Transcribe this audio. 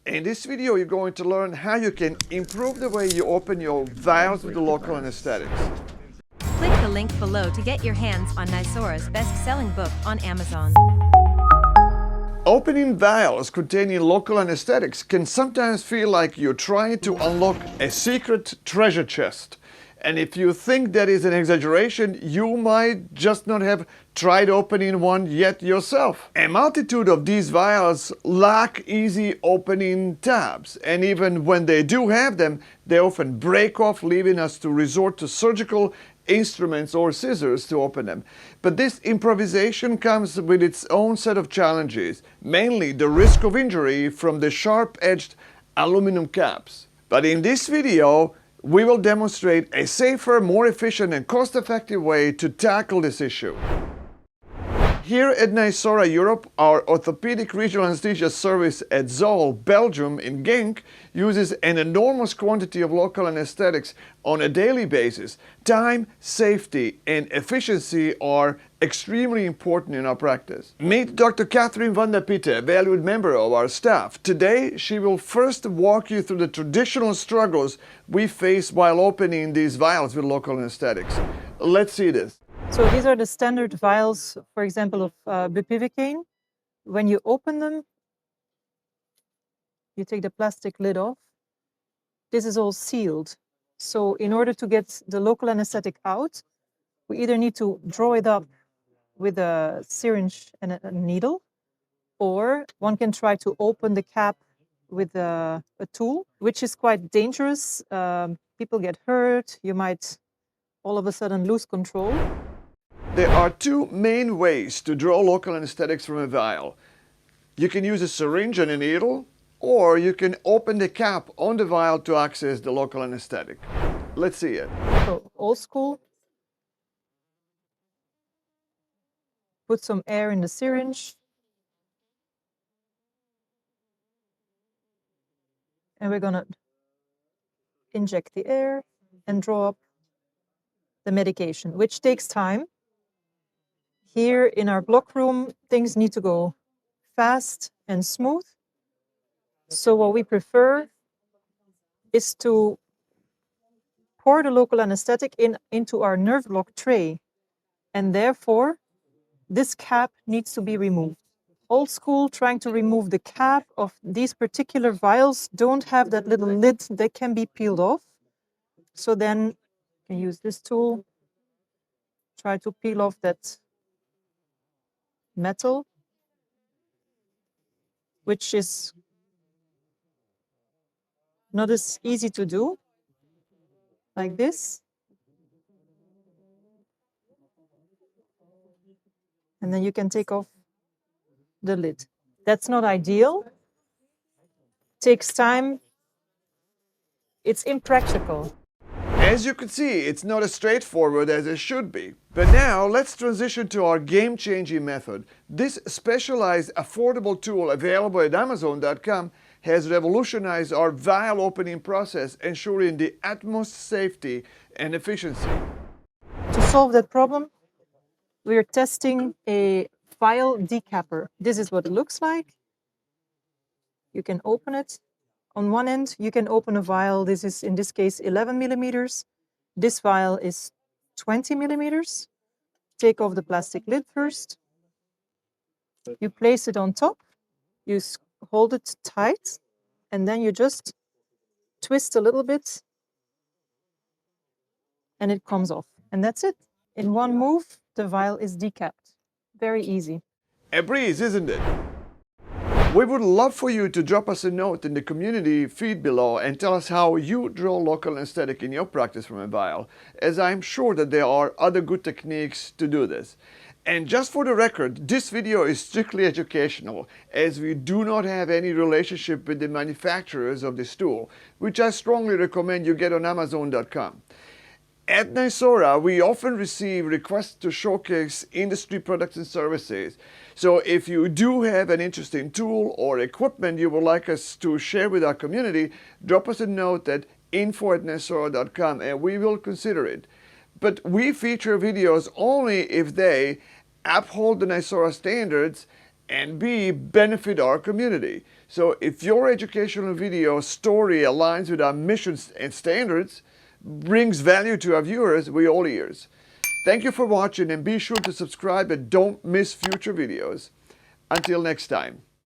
In this video, you're going to learn how you can improve the way you open your vials with the local anesthetics. Click the link below to get your hands on NYSORA's best-selling book on Amazon. Opening vials containing local anesthetics can sometimes feel like you're trying to unlock a secret treasure chest. And if you think that is an exaggeration, you might just not have tried opening one yet yourself. A multitude of these vials lack easy opening tabs, and even when they do have them, they often break off, leaving us to resort to surgical instruments or scissors to open them. But this improvisation comes with its own set of challenges, mainly the risk of injury from the sharp-edged aluminum caps. But in this video, we will demonstrate a safer, more efficient and cost-effective way to tackle this issue. Here at NYSORA Europe, our orthopedic regional anesthesia service at Zoll, Belgium in Genk uses an enormous quantity of local anesthetics on a daily basis. Time, safety and efficiency are extremely important in our practice. Meet Dr. Catherine van der Pitte, a valued member of our staff. Today, she will first walk you through the traditional struggles we face while opening these vials with local anesthetics. Let's see this. So these are the standard vials, for example, of bupivacaine. When you open them, you take the plastic lid off. This is all sealed. So in order to get the local anesthetic out, we either need to draw it up with a syringe and a needle, or one can try to open the cap with a tool, which is quite dangerous. People get hurt. You might all of a sudden lose control. There are two main ways to draw local anesthetics from a vial. You can use a syringe and a needle, or you can open the cap on the vial to access the local anesthetic. Let's see it. So old school. Put some air in the syringe. And we're going to inject the air and draw up the medication, which takes time. Here in our block room, things need to go fast and smooth. So what we prefer is to pour the local anesthetic into our nerve block tray. And therefore, this cap needs to be removed. Old school, trying to remove the cap of these particular vials don't have that little lid that can be peeled off. So then you can use this tool, try to peel off that metal, which is not as easy to do, like this. And then you can take off the lid. That's not ideal. Takes time. It's impractical. As you can see, it's not as straightforward as it should be. But now let's transition to our game-changing method. This specialized, affordable tool available at Amazon.com has revolutionized our vial opening process, ensuring the utmost safety and efficiency. To solve that problem, we are testing a vial decapper. This is what it looks like. You can open it. On one end, you can open a vial. This is, in this case, 11 millimeters. This vial is 20 millimeters. Take off the plastic lid first. You place it on top. You hold it tight. And then you just twist a little bit. And it comes off. And that's it. In one move, the vial is decapped. Very easy. A breeze, isn't it? We would love for you to drop us a note in the community feed below and tell us how you draw local anesthetic in your practice from a vial, as I'm sure that there are other good techniques to do this. And just for the record, this video is strictly educational, as we do not have any relationship with the manufacturers of this tool, which I strongly recommend you get on Amazon.com. At NYSORA, we often receive requests to showcase industry products and services. So if you do have an interesting tool or equipment you would like us to share with our community, drop us a note at info@nysora.com and we will consider it. But we feature videos only if they uphold the NYSORA standards and B, benefit our community. So if your educational video story aligns with our missions and standards, brings value to our viewers, we're all ears. Thank you for watching, and be sure to subscribe and don't miss future videos. Until next time.